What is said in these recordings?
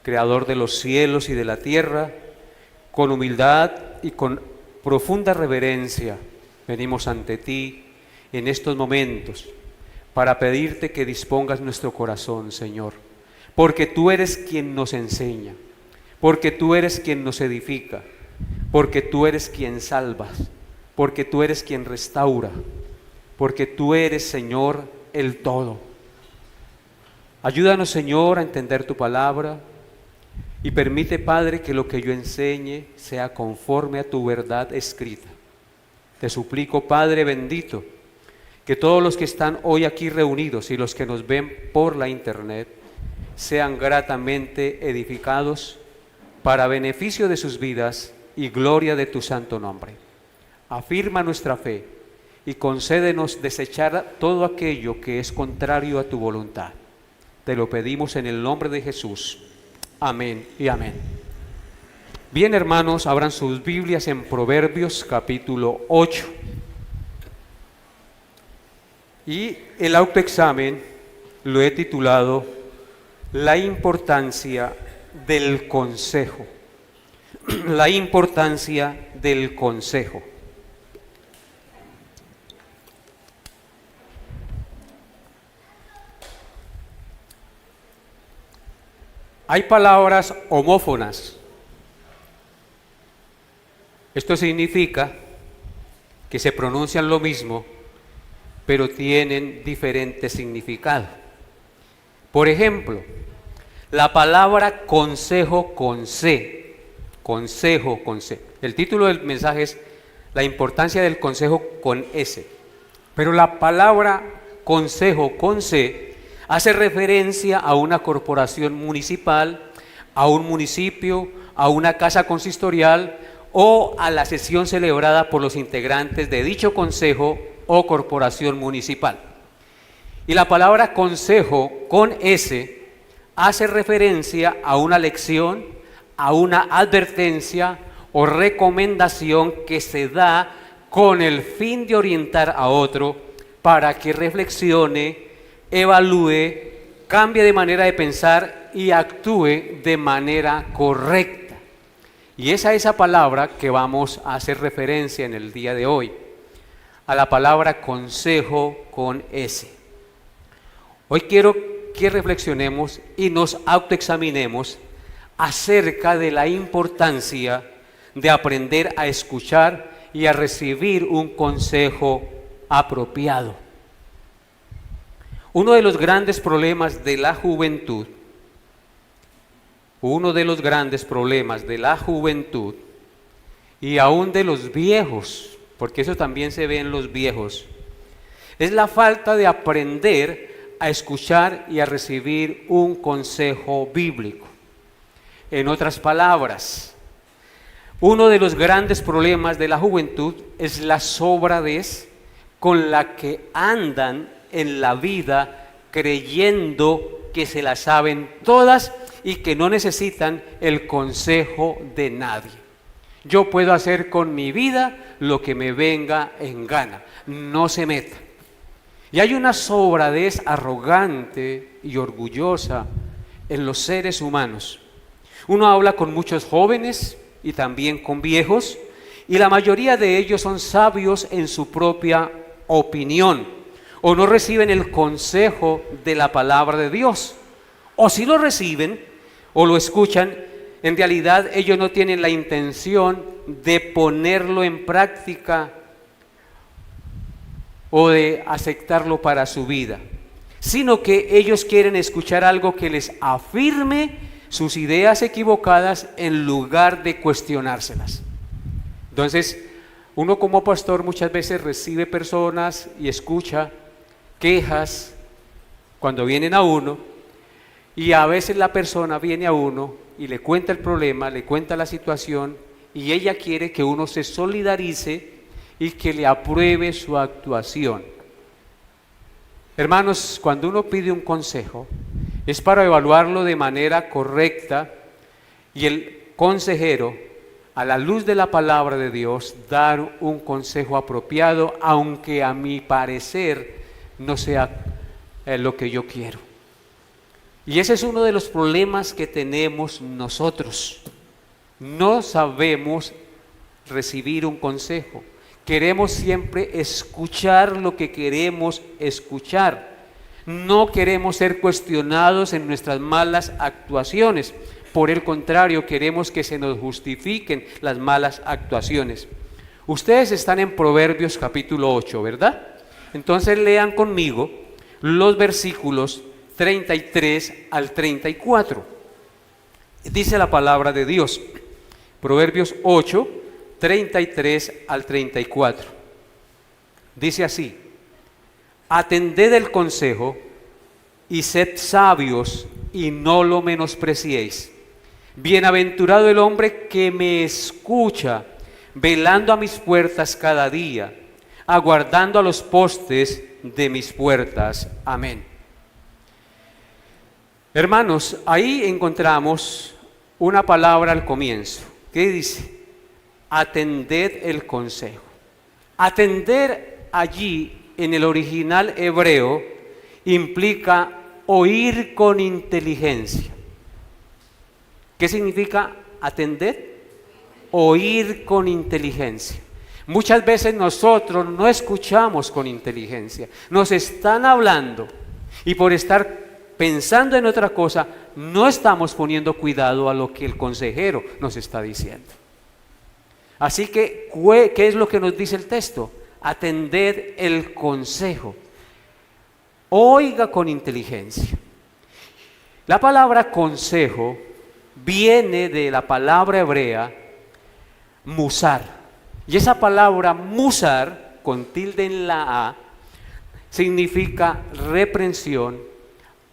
Creador de los cielos y de la tierra, con humildad y con profunda reverencia venimos ante ti en estos momentos para pedirte que dispongas nuestro corazón, Señor, porque tú eres quien nos enseña, porque tú eres quien nos edifica, porque tú eres quien salvas, porque tú eres quien restaura, porque tú eres, Señor, el todo. Ayúdanos, Señor, a entender tu palabra y permite, Padre, que lo que yo enseñe sea conforme a tu verdad escrita. Te suplico, Padre bendito, que todos los que están hoy aquí reunidos y los que nos ven por la internet sean gratamente edificados para beneficio de sus vidas y gloria de tu santo nombre. Afirma nuestra fe y concédenos desechar todo aquello que es contrario a tu voluntad. Te lo pedimos en el nombre de Jesús. Amén y amén. Bien, hermanos, abran sus Biblias en Proverbios capítulo 8. Y el autoexamen lo he titulado La importancia del consejo. La importancia del consejo. Hay palabras homófonas. Esto significa que se pronuncian lo mismo, pero tienen diferente significado. Por ejemplo, la palabra consejo con C. Consejo con C. El título del mensaje es La importancia del consejo con S. Pero la palabra consejo con C hace referencia a una corporación municipal, a un municipio, a una casa consistorial o a la sesión celebrada por los integrantes de dicho consejo o corporación municipal. Y la palabra consejo con S hace referencia a una lección, a una advertencia o recomendación que se da con el fin de orientar a otro para que reflexione, evalúe, cambie de manera de pensar y actúe de manera correcta. Y es a esa palabra que vamos a hacer referencia en el día de hoy, a la palabra consejo con S. Hoy quiero que reflexionemos y nos autoexaminemos acerca de la importancia de aprender a escuchar y a recibir un consejo apropiado. Uno de los grandes problemas de la juventud, y aún de los viejos, porque eso también se ve en los viejos, es la falta de aprender a escuchar y a recibir un consejo bíblico. En otras palabras, uno de los grandes problemas de la juventud es la sobradez con la que andan en la vida creyendo que se las saben todas y que no necesitan el consejo de nadie. Yo puedo hacer con mi vida lo que me venga en gana, no se meta. Y hay una sobradez arrogante y orgullosa en los seres humanos. Uno habla con muchos jóvenes y también con viejos, y la mayoría de ellos son sabios en su propia opinión, o no reciben el consejo de la palabra de Dios, o si lo reciben o lo escuchan, en realidad ellos no tienen la intención de ponerlo en práctica o de aceptarlo para su vida, sino que ellos quieren escuchar algo que les afirme sus ideas equivocadas en lugar de cuestionárselas. Entonces, uno como pastor muchas veces recibe personas y escucha quejas cuando vienen a uno, y a veces la persona viene a uno y le cuenta el problema, le cuenta la situación, y ella quiere que uno se solidarice y que le apruebe su actuación. Hermanos, cuando uno pide un consejo, es para evaluarlo de manera correcta, y el consejero, a la luz de la palabra de Dios, dar un consejo apropiado, aunque a mi parecer no sea lo que yo quiero. Y ese es uno de los problemas que tenemos nosotros. No sabemos recibir un consejo. Queremos siempre escuchar lo que queremos escuchar. No queremos ser cuestionados en nuestras malas actuaciones. Por el contrario, queremos que se nos justifiquen las malas actuaciones. Ustedes están en Proverbios capítulo 8, ¿verdad? Entonces lean conmigo los versículos 33 al 34. Dice la palabra de Dios, Proverbios 8, 33 al 34. Dice así: atended el consejo y sed sabios y no lo menospreciéis. Bienaventurado el hombre que me escucha, velando a mis puertas cada día, aguardando a los postes de mis puertas. Amén. Hermanos, ahí encontramos una palabra al comienzo. ¿Qué dice? Atended el consejo. Atender allí en el original hebreo implica oír con inteligencia. ¿Qué significa atender? Oír con inteligencia. Muchas veces nosotros no escuchamos con inteligencia. Nos están hablando y por estar pensando en otra cosa, no estamos poniendo cuidado a lo que el consejero nos está diciendo. Así que, ¿qué es lo que nos dice el texto? Atended el consejo. Oiga con inteligencia. La palabra consejo viene de la palabra hebrea musar. Y esa palabra musar, con tilde en la A, significa reprensión,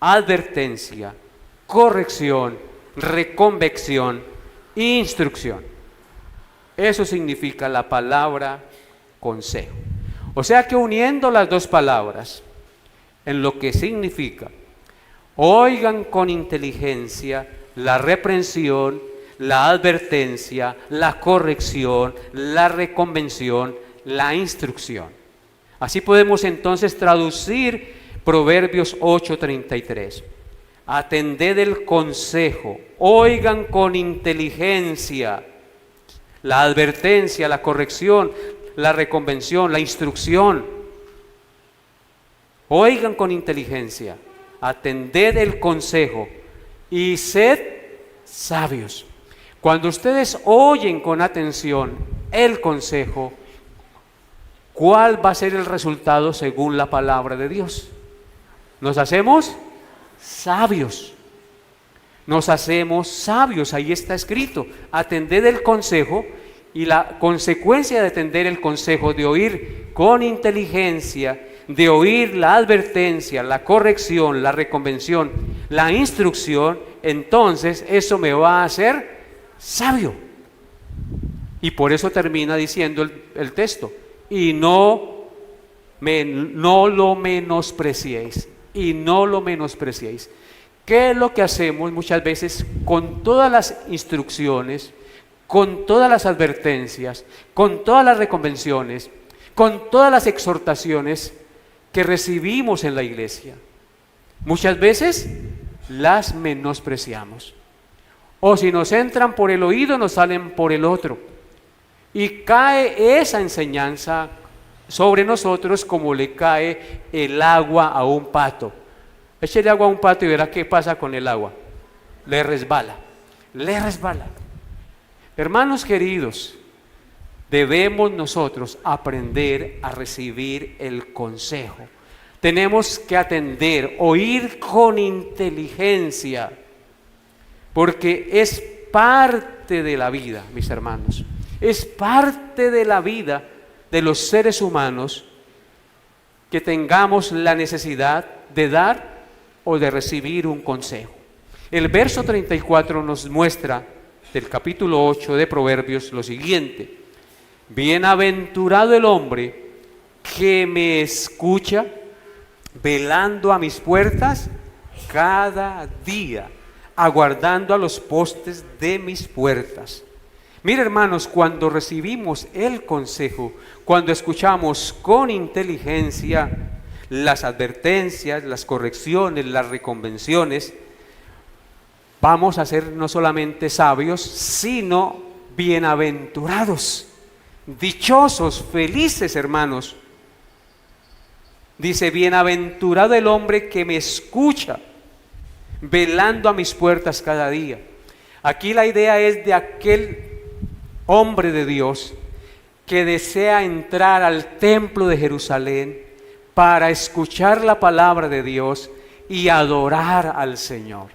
advertencia, corrección, reconvención, instrucción. Eso significa la palabra consejo. O sea que uniendo las dos palabras, en lo que significa, oigan con inteligencia la reprensión, la advertencia, la corrección, la reconvención, la instrucción. Así podemos entonces traducir Proverbios 8:33. Atended el consejo, oigan con inteligencia la advertencia, la corrección, la reconvención, la instrucción. Oigan con inteligencia, atended el consejo y sed sabios. Cuando ustedes oyen con atención el consejo, ¿cuál va a ser el resultado según la palabra de Dios? Nos hacemos sabios. Nos hacemos sabios, ahí está escrito. Atended el consejo, y la consecuencia de atender el consejo, de oír con inteligencia, de oír la advertencia, la corrección, la reconvención, la instrucción, entonces eso me va a hacer sabio. Y por eso termina diciendo el texto, y no lo menospreciéis. Y no lo menospreciéis. ¿Qué es lo que hacemos muchas veces con todas las instrucciones, con todas las advertencias, con todas las reconvenciones, con todas las exhortaciones que recibimos en la iglesia? Muchas veces las menospreciamos. O si nos entran por el oído, nos salen por el otro. Y cae esa enseñanza sobre nosotros como le cae el agua a un pato. Échele agua a un pato y verá qué pasa con el agua. Le resbala, le resbala. Hermanos queridos, debemos nosotros aprender a recibir el consejo. Tenemos que atender, oír con inteligencia, porque es parte de la vida, mis hermanos. Es parte de la vida de los seres humanos que tengamos la necesidad de dar o de recibir un consejo. El verso 34 nos muestra del capítulo 8 de Proverbios lo siguiente: bienaventurado el hombre que me escucha, velando a mis puertas cada día, aguardando a los postes de mis puertas. Mira, hermanos, cuando recibimos el consejo, cuando escuchamos con inteligencia las advertencias, las correcciones, las reconvenciones, vamos a ser no solamente sabios, sino bienaventurados, dichosos, felices, hermanos. Dice, bienaventurado el hombre que me escucha, velando a mis puertas cada día. Aquí la idea es de aquel hombre de Dios que desea entrar al templo de Jerusalén para escuchar la palabra de Dios y adorar al Señor.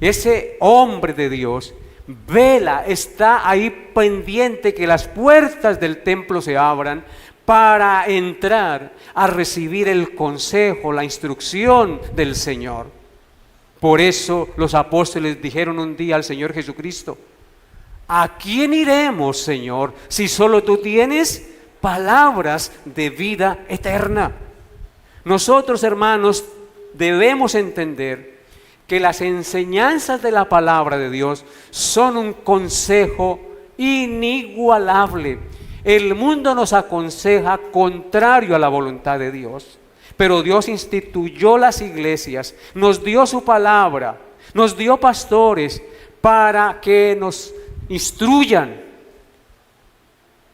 Ese hombre de Dios vela, está ahí pendiente que las puertas del templo se abran para entrar a recibir el consejo, la instrucción del Señor. Por eso los apóstoles dijeron un día al Señor Jesucristo: ¿a quién iremos, Señor, si solo tú tienes palabras de vida eterna? Nosotros, hermanos, debemos entender que las enseñanzas de la palabra de Dios son un consejo inigualable. El mundo nos aconseja contrario a la voluntad de Dios, pero Dios instituyó las iglesias, nos dio su palabra, nos dio pastores para que nos instruyan,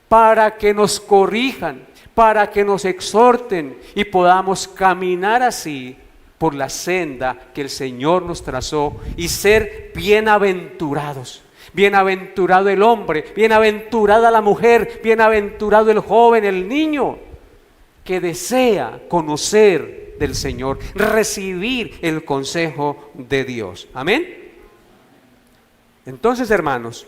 para que nos corrijan, para que nos exhorten y podamos caminar así por la senda que el Señor nos trazó y ser bienaventurados. Bienaventurado el hombre, bienaventurada la mujer, bienaventurado el joven, el niño que desea conocer del Señor, recibir el consejo de Dios. Amén. Entonces, hermanos,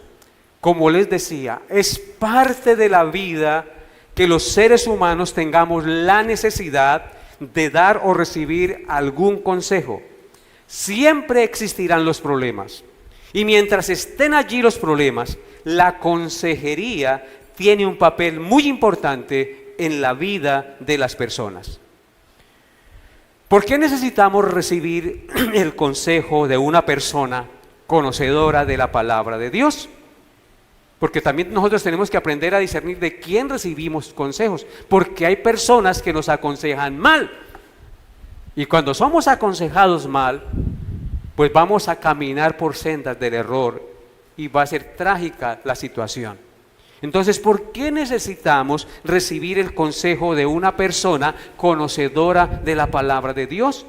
como les decía, es parte de la vida que los seres humanos tengamos la necesidad de dar o recibir algún consejo. Siempre existirán los problemas. Y mientras estén allí los problemas, la consejería tiene un papel muy importante en la vida de las personas. ¿Por qué necesitamos recibir el consejo de una persona conocedora de la palabra de Dios? Porque también nosotros tenemos que aprender a discernir de quién recibimos consejos, porque hay personas que nos aconsejan mal. Y cuando somos aconsejados mal, pues vamos a caminar por sendas del error y va a ser trágica la situación. Entonces, ¿por qué necesitamos recibir el consejo de una persona conocedora de la palabra de Dios?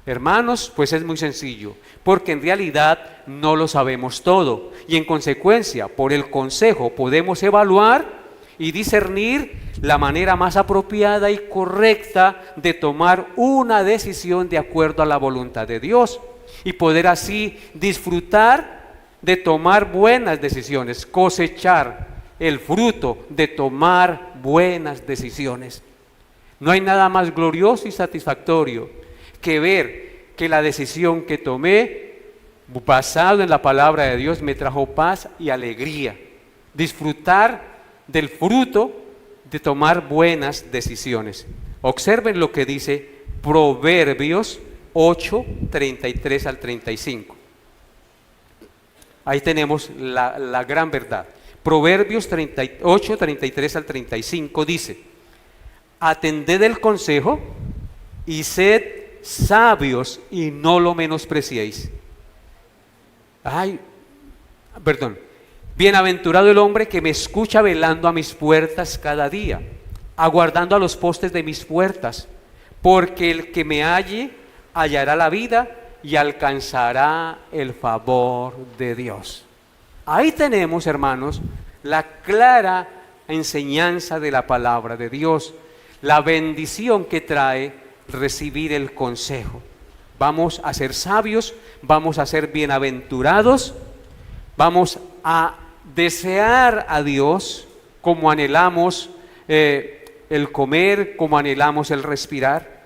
Hermanos, pues es muy sencillo, porque en realidad no lo sabemos todo y en consecuencia, por el consejo podemos evaluar y discernir la manera más apropiada y correcta de tomar una decisión de acuerdo a la voluntad de Dios y poder así disfrutar de tomar buenas decisiones, cosechar el fruto de tomar buenas decisiones. No hay nada más glorioso y satisfactorio que ver que la decisión que tomé, basado en la palabra de Dios, me trajo paz y alegría. Disfrutar del fruto de tomar buenas decisiones. Observen lo que dice Proverbios 8, 33 al 35. Ahí tenemos la gran verdad. Proverbios 8, 33 al 35 dice: atended el consejo y sed sabios y no lo menospreciéis. Bienaventurado el hombre que me escucha velando a mis puertas cada día, aguardando a los postes de mis puertas, porque el que me halle hallará la vida y alcanzará el favor de Dios. Ahí tenemos, hermanos, la clara enseñanza de la palabra de Dios, la bendición que trae recibir el consejo. Vamos a ser sabios, vamos a ser bienaventurados, vamos a desear a Dios como anhelamos el comer, como anhelamos el respirar,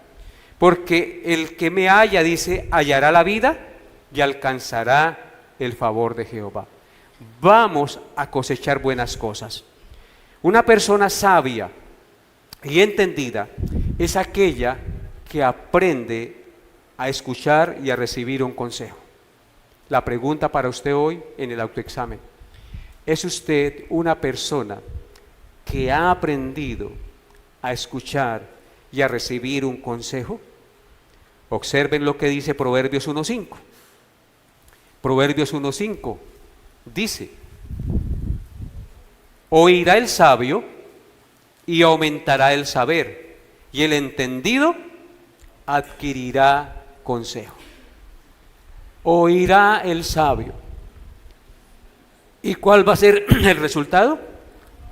porque el que me halla, dice, hallará la vida y alcanzará el favor de Jehová. Vamos a cosechar buenas cosas. Una persona sabia y entendida es aquella que aprende a escuchar y a recibir un consejo. La pregunta para usted hoy en el autoexamen: ¿es usted una persona que ha aprendido a escuchar y a recibir un consejo? Observen lo que dice Proverbios 1:5. Proverbios 1:5 dice: oirá el sabio y aumentará el saber, y el entendido adquirirá consejo. Oirá el sabio. ¿Y cuál va a ser el resultado?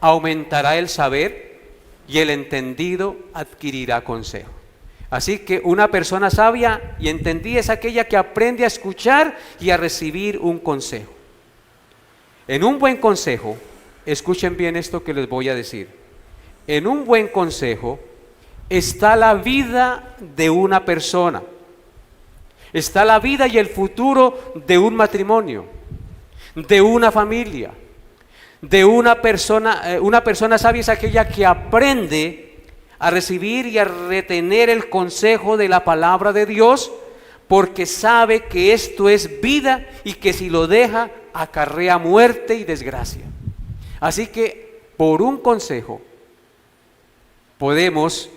Aumentará el saber y el entendido adquirirá consejo. Así que una persona sabia y entendida es aquella que aprende a escuchar y a recibir un consejo. En un buen consejo, escuchen bien esto que les voy a decir. En un buen consejo está la vida de una persona. Está la vida y el futuro de un matrimonio, de una familia, de una persona sabia es aquella que aprende a recibir y a retener el consejo de la palabra de Dios, porque sabe que esto es vida y que si lo deja acarrea muerte y desgracia. Así que por un consejo podemos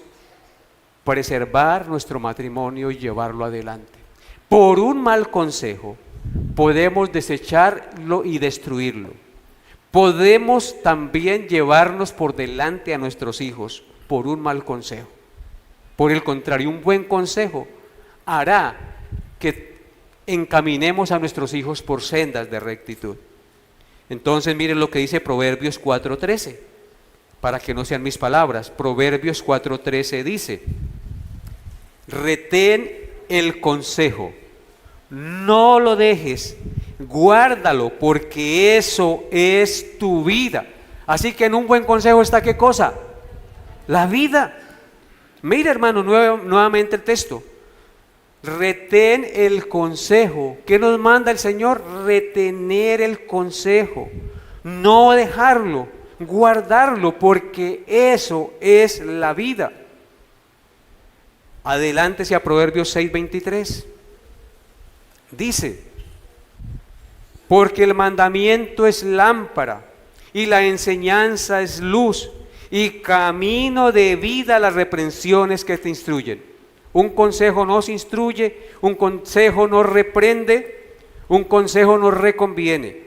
preservar nuestro matrimonio y llevarlo adelante. Por un mal consejo podemos desecharlo y destruirlo. Podemos también llevarnos por delante a nuestros hijos por un mal consejo. Por el contrario, un buen consejo hará que encaminemos a nuestros hijos por sendas de rectitud. Entonces miren lo que dice Proverbios 4:13, para que no sean mis palabras. Proverbios 4:13 dice: retén el consejo, no lo dejes, guárdalo, porque eso es tu vida. Así que en un buen consejo está ¿qué cosa? La vida. Mira, hermano, nuevamente el texto. Retén el consejo. ¿Qué nos manda el Señor? Retener el consejo, no dejarlo, guardarlo, porque eso es la vida. Adelántese a Proverbios 6:23. Dice: porque el mandamiento es lámpara y la enseñanza es luz, y camino de vida las reprensiones que te instruyen. Un consejo nos instruye, un consejo nos reprende, un consejo nos reconviene.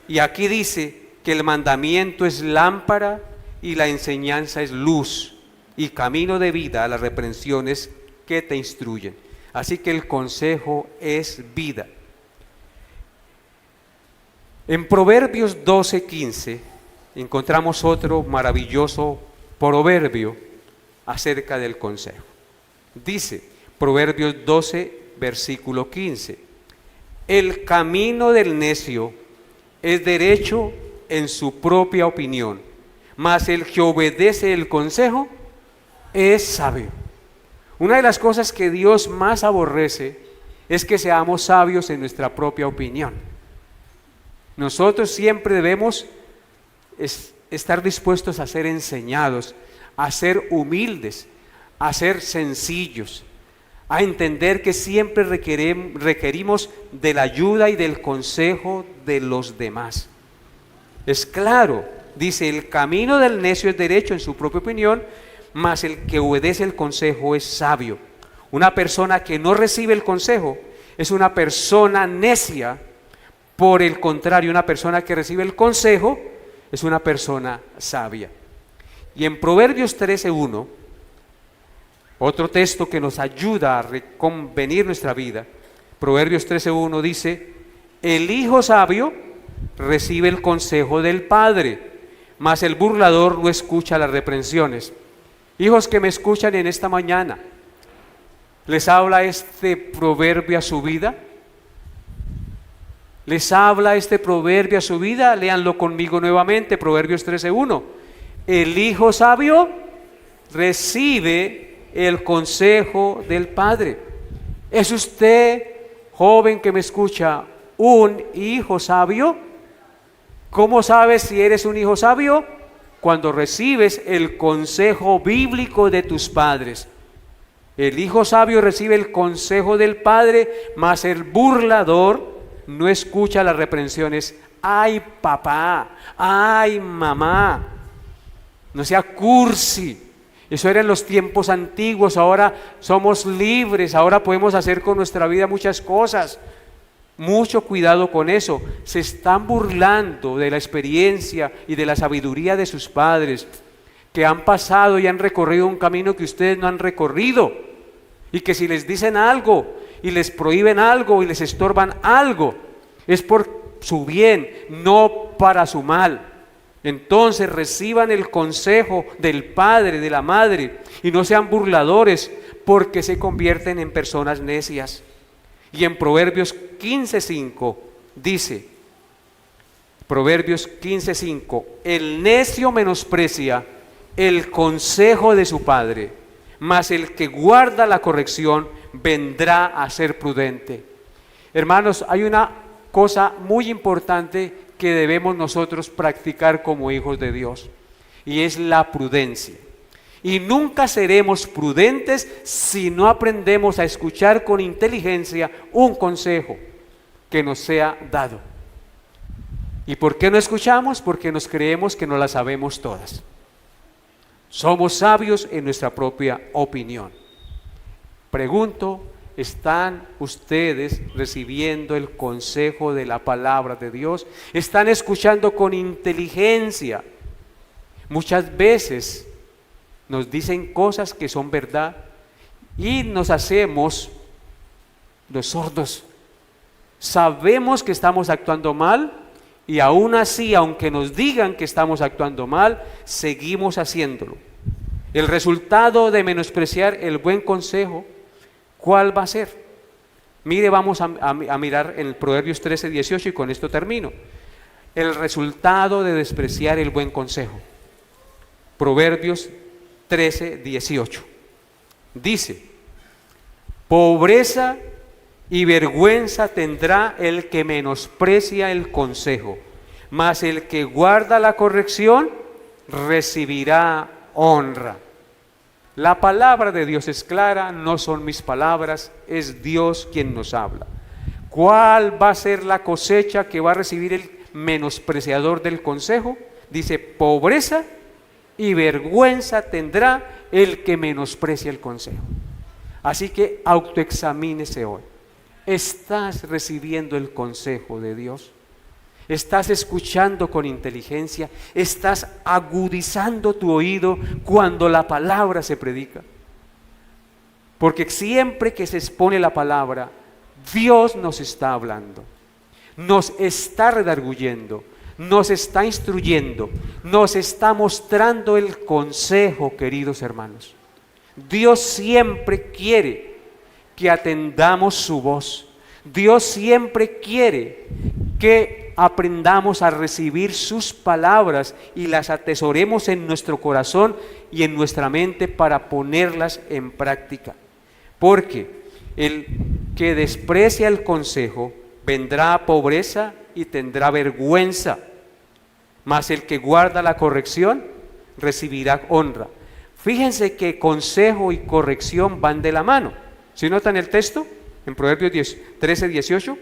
Y aquí dice que el mandamiento es lámpara y la enseñanza es luz, y camino de vida a las reprensiones que te instruyen. Así que el consejo es vida. En Proverbios 12:15 encontramos otro maravilloso proverbio acerca del consejo. Dice Proverbios 12, versículo 15: el camino del necio es derecho en su propia opinión, mas el que obedece el consejo es sabio. Una de las cosas que Dios más aborrece es que seamos sabios en nuestra propia opinión. Nosotros siempre debemos estar dispuestos a ser enseñados, a ser humildes, a ser sencillos, a entender que siempre requerimos de la ayuda y del consejo de los demás. Es claro, dice: el camino del necio es derecho en su propia opinión, mas el que obedece el consejo es sabio. Una persona que no recibe el consejo es una persona necia. Por el contrario, una persona que recibe el consejo es una persona sabia. Y en Proverbios 13:1, otro texto que nos ayuda a reconvenir nuestra vida, Proverbios 13:1 dice: el hijo sabio recibe el consejo del padre, mas el burlador no escucha las reprensiones. Hijos que me escuchan en esta mañana, ¿les habla este proverbio a su vida? ¿Les habla este proverbio a su vida? Léanlo conmigo nuevamente, Proverbios 13:1. El hijo sabio recibe el consejo del padre. ¿Es usted, joven que me escucha, un hijo sabio? ¿Cómo sabes si eres un hijo sabio? Cuando recibes el consejo bíblico de tus padres. El hijo sabio recibe el consejo del padre, mas el burlador no escucha las reprensiones. Ay, papá, ay, mamá, no sea cursi. Eso era en los tiempos antiguos. Ahora somos libres, ahora podemos hacer con nuestra vida muchas cosas. Mucho cuidado con eso. Se están burlando de la experiencia y de la sabiduría de sus padres, que han pasado y han recorrido un camino que ustedes no han recorrido. Y que si les dicen algo y les prohíben algo y les estorban algo, es por su bien, no para su mal. Entonces reciban el consejo del padre, de la madre, y no sean burladores, porque se convierten en personas necias. Y en Proverbios 15:5 dice, Proverbios 15:5, el necio menosprecia el consejo de su padre, mas el que guarda la corrección vendrá a ser prudente. Hermanos, hay una cosa muy importante que debemos nosotros practicar como hijos de Dios, y es la prudencia. Y nunca seremos prudentes si no aprendemos a escuchar con inteligencia un consejo que nos sea dado. ¿Y por qué no escuchamos? Porque nos creemos que no las sabemos todas. Somos sabios en nuestra propia opinión. Pregunto, ¿están ustedes recibiendo el consejo de la palabra de Dios? ¿Están escuchando con inteligencia? Muchas veces nos dicen cosas que son verdad y nos hacemos los sordos. Sabemos que estamos actuando mal y aún así, aunque nos digan que estamos actuando mal, seguimos haciéndolo. El resultado de menospreciar el buen consejo, ¿cuál va a ser? Mire, vamos a mirar en el Proverbios 13:18 y con esto termino. El resultado de despreciar el buen consejo. Proverbios 13:18. Dice, pobreza y vergüenza tendrá el que menosprecia el consejo, mas el que guarda la corrección recibirá honra. La palabra de Dios es clara, no son mis palabras, es Dios quien nos habla. ¿Cuál va a ser la cosecha que va a recibir el menospreciador del consejo? Dice, pobreza y vergüenza tendrá el que menosprecia el consejo. Así que autoexamínese hoy. ¿Estás recibiendo el consejo de Dios? ¿Estás escuchando con inteligencia? ¿Estás agudizando tu oído cuando la palabra se predica? Porque siempre que se expone la palabra, Dios nos está hablando, nos está redarguyendo, nos está instruyendo, nos está mostrando el consejo, queridos hermanos. Dios siempre quiere que atendamos su voz. Dios siempre quiere que aprendamos a recibir sus palabras y las atesoremos en nuestro corazón y en nuestra mente para ponerlas en práctica. Porque el que desprecia el consejo vendrá a pobreza y tendrá vergüenza, mas el que guarda la corrección recibirá honra. Fíjense que consejo y corrección van de la mano. ¿Sí notan el texto? En Proverbios 13:18,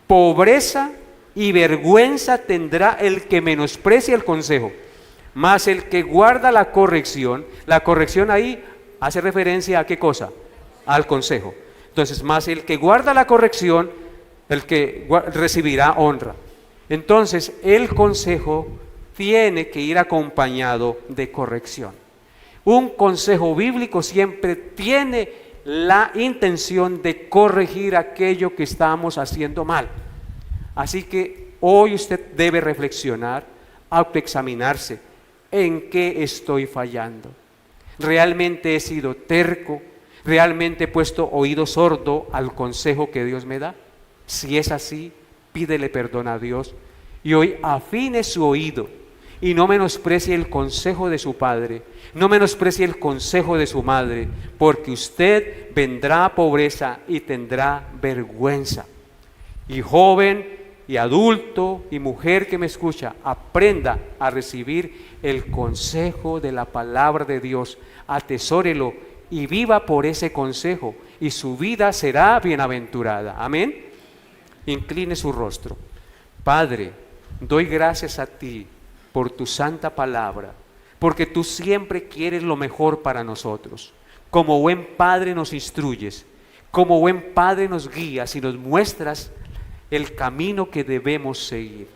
pobreza y vergüenza tendrá el que menosprecia el consejo, mas el que guarda la corrección ahí hace referencia a ¿qué cosa? Al consejo. Entonces, más el que guarda la corrección, el que recibirá honra. Entonces, el consejo tiene que ir acompañado de corrección. Un consejo bíblico siempre tiene la intención de corregir aquello que estamos haciendo mal. Así que hoy usted debe reflexionar, autoexaminarse, ¿en qué estoy fallando? ¿Realmente he sido terco? ¿Realmente he puesto oído sordo al consejo que Dios me da? Si es así, pídele perdón a Dios y hoy afine su oído y no menosprecie el consejo de su padre, no menosprecie el consejo de su madre, porque usted vendrá a pobreza y tendrá vergüenza. Y joven y adulto y mujer que me escucha, aprenda a recibir el consejo de la palabra de Dios, atesórelo y viva por ese consejo y su vida será bienaventurada. Amén. Incline su rostro. Padre, doy gracias a ti por tu santa palabra, porque tú siempre quieres lo mejor para nosotros. Como buen padre nos instruyes, como buen padre nos guías y nos muestras el camino que debemos seguir.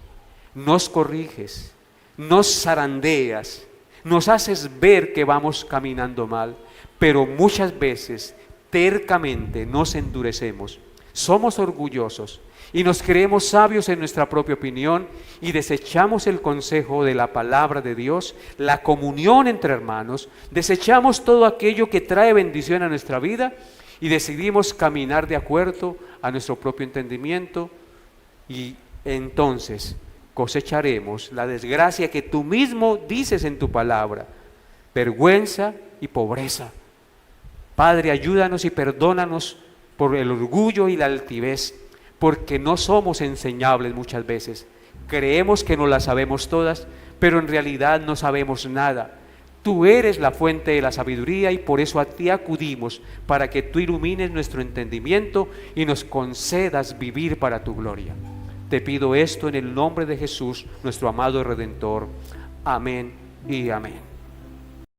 Nos corriges, nos zarandeas, nos haces ver que vamos caminando mal, pero muchas veces tercamente nos endurecemos, somos orgullosos y nos creemos sabios en nuestra propia opinión y desechamos el consejo de la palabra de Dios, la comunión entre hermanos, desechamos todo aquello que trae bendición a nuestra vida y decidimos caminar de acuerdo a nuestro propio entendimiento, y entonces cosecharemos la desgracia que tú mismo dices en tu palabra, vergüenza y pobreza. Padre, ayúdanos y perdónanos por el orgullo y la altivez, porque no somos enseñables muchas veces. Creemos que no las sabemos todas, pero en realidad no sabemos nada. Tú eres la fuente de la sabiduría y por eso a ti acudimos, para que tú ilumines nuestro entendimiento y nos concedas vivir para tu gloria. Te pido esto en el nombre de Jesús, nuestro amado Redentor. Amén y amén.